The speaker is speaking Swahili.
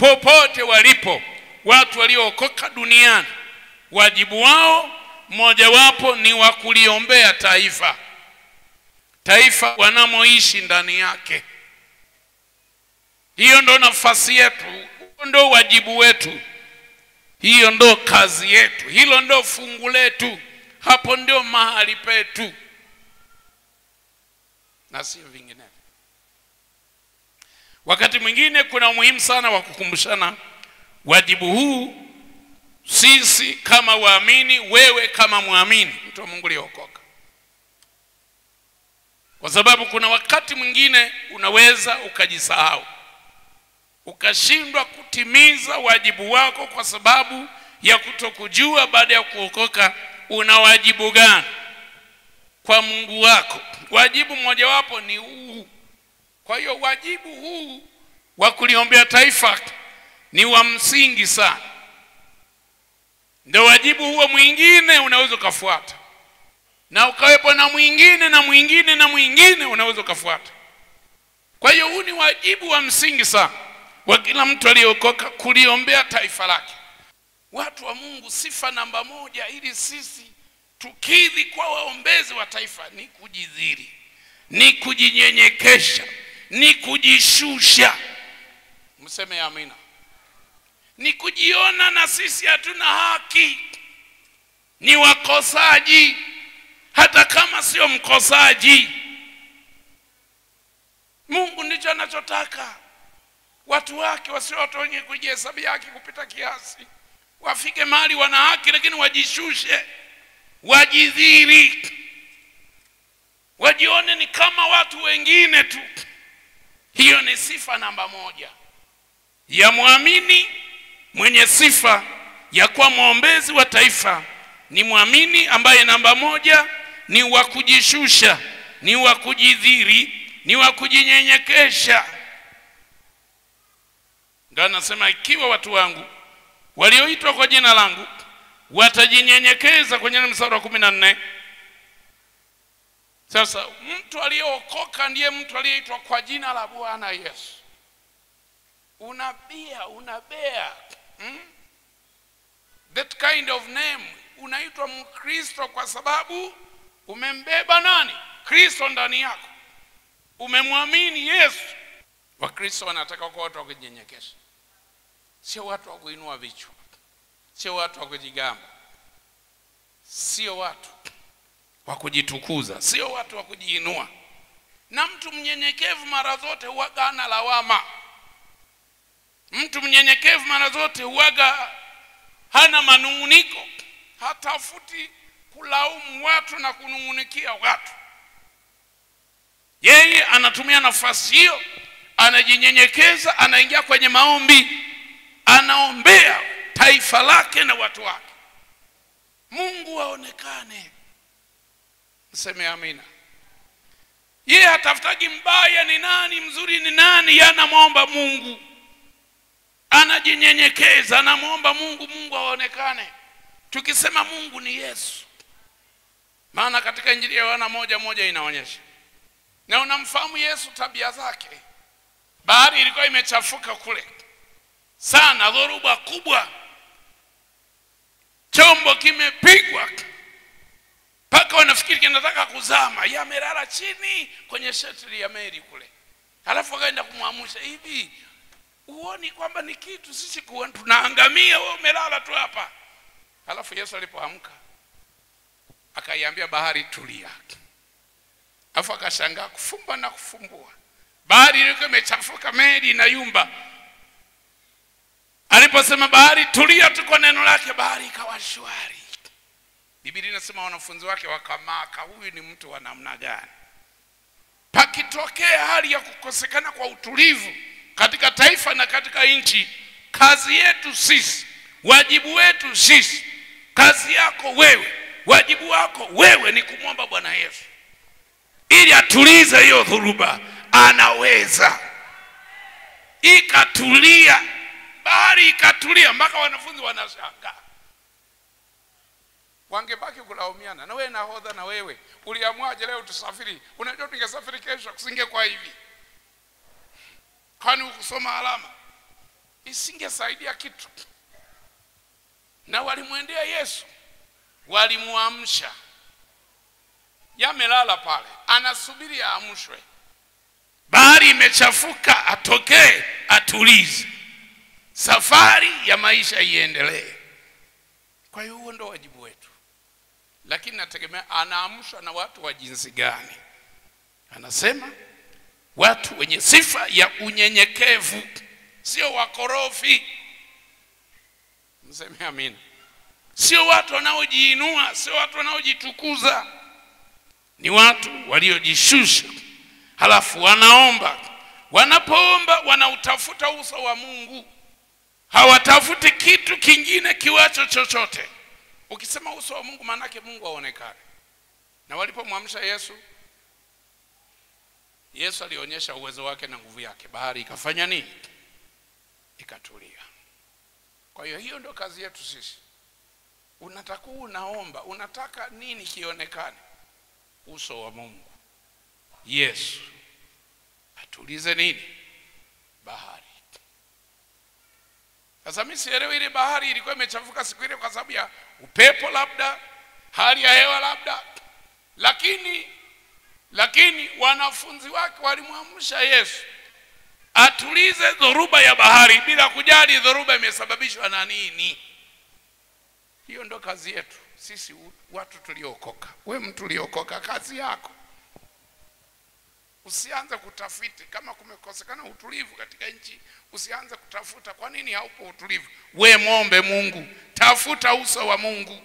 popote walipo watu waliookoka duniani, wajibu wao mojawapo ni wa kuliombea taifa, taifa wanamoishi ndani yake. Hiyo ndo nafasi yetu, ndo wajibu wetu, hiyo ndo kazi yetu, hilo ndo fungu letu, hapo ndio mahali petu na sio vinginevyo. Wakati mwingine kuna umuhimu sana wa kukumbushana wajibu huu, sisi kama waamini, wewe kama muamini, mtu wa Mungu aliokoka. Kwa sababu kuna wakati mwingine unaweza ukajisahau, ukashindwa kutimiza wajibu wako kwa sababu ya kutokujua baada ya kuokoka una wajibu gani kwa Mungu wako. Wajibu mmoja wapo ni huu. Kwa hiyo wajibu huu wa kuliombea taifa ni wa msingi sana. Ndio wajibu huo mwingine unaweza kufuata, na ukawepo na mwingine na mwingine na mwingine unaweza kufuata. Kwa hiyo huu ni wajibu wa msingi sana wa kila mtu aliyeokoka kuliombea taifa lake. Watu wa Mungu, sifa namba moja ili sisi tukidhi kwa waombezi wa taifa ni kujidhiri, ni kujinyenyekesha, ni kujishusha. Mseme amina. Ni kujiona na sisi hatuna haki, ni wakosaji hata kama sio mkosaji. Mungu ndicho anachotaka watu wake, wasio watu wenye kujihesabia haki kupita kiasi. Wafike mahali wana haki lakini wajishushe, wajidhiri, wajione ni kama watu wengine tu. Hiyo ni sifa namba moja ya muamini. Mwenye sifa ya kuwa mwombezi wa taifa ni muamini ambaye namba moja ni wa kujishusha, ni wa kujidhiri, ni wa kujinyenyekesha. Ndio anasema ikiwa watu wangu walioitwa kwa jina langu watajinyenyekeza, kwenye mstari wa 14. Sasa mtu aliyeokoka ndiye mtu aliyeitwa kwa jina la Bwana Yesu. Unabea that kind of name. Unaitwa Mkristo kwa sababu umembeba nani? Kristo ndani yako. Umemwamini Yesu. Wakristo wanataka kwa watu wa kujinyenyekesha, sio watu wa kuinua vichwa, sio watu wa kujigamba, sio watu wa kujitukuza, sio watu wa kujiinua. Na mtu mnyenyekevu mara zote huwaga hana lawama. Mtu mnyenyekevu mara zote huwaga hana manunguniko, hatafuti kulaumu watu na kunungunikia watu. Yeye anatumia nafasi hiyo, anajinyenyekeza, anaingia kwenye maombi, anaombea taifa lake na watu wake, Mungu aonekane. Mseme amina. Yeye hatafutagi mbaya ni nani, mzuri ni nani, anamwomba Mungu, anajinyenyekeza, anamwomba Mungu, Mungu aonekane. Tukisema Mungu ni Yesu, maana katika Injili ya Yohana 1:1 inaonyesha. Na unamfahamu Yesu tabia zake. Bahari ilikuwa imechafuka kule sana, dhoruba kubwa, chombo kimepigwa mpaka wanafikiri kinataka kuzama, yamelala chini kwenye shetri ya meli kule. Halafu akaenda kumwamsha, hivi uoni kwamba ni kitu sisi tunaangamia, wewe umelala tu hapa? Halafu Yesu alipoamka akaiambia bahari tulia. Halafu akashangaa kufumba na kufumbua, bahari ilikuwa imechafuka, meli na yumba. Aliposema bahari tulia tu kwa neno lake, bahari ikawa shwari. Biblia inasema wanafunzi wake wakamaka, huyu ni mtu wa namna gani? Pakitokea hali ya kukosekana kwa utulivu katika taifa na katika nchi, kazi yetu sisi, wajibu wetu sisi, kazi yako wewe, wajibu wako wewe ni kumwomba Bwana Yesu ili atulize hiyo dhuruba. Anaweza. Ikatulia, bahari ikatulia, mpaka wanafunzi wanashangaa. Wangebaki kulaumiana, na wewe nahodha, na wewe uliamwaje leo tusafiri? Unajua tungesafiri kesho, kusingekuwa hivi. Kwani ukusoma alama? isingesaidia kitu. Na walimwendea Yesu, walimuamsha. Yamelala pale, anasubiri aamshwe. Bahari imechafuka, atokee, atulize, safari ya maisha iendelee. Kwa hiyo huo ndio wajibu wetu. Lakini nategemea anaamshwa na watu wa jinsi gani. Anasema watu wenye sifa ya unyenyekevu, sio wakorofi. Mseme amina. Sio watu wanaojiinua, sio watu wanaojitukuza. Ni watu waliojishusha, halafu wanaomba. Wanapoomba wanautafuta uso wa Mungu. Hawatafuti kitu kingine kiwacho chochote. Ukisema uso wa Mungu maana yake Mungu aonekane. Na walipomwamsha Yesu, Yesu alionyesha uwezo wake na nguvu yake. Bahari ikafanya nini? Ikatulia. Kwa hiyo hiyo ndio kazi yetu sisi. Unataka unaomba, unataka nini kionekane? Uso wa Mungu. Yesu atulize nini? Bahari. Sasa mimi sielewi ile bahari ilikuwa imechafuka siku ile kwa sababu ya upepo labda, hali ya hewa labda. Lakini wanafunzi wake walimwamsha Yesu atulize dhoruba ya bahari bila kujali dhoruba imesababishwa na nini. Hiyo ndo kazi yetu sisi watu tuliokoka. Wewe mtu uliokoka, kazi yako usianze kutafiti kama kumekosekana utulivu katika nchi. Usianze kutafuta kwa nini haupo utulivu. Wewe muombe Mungu, tafuta uso wa Mungu.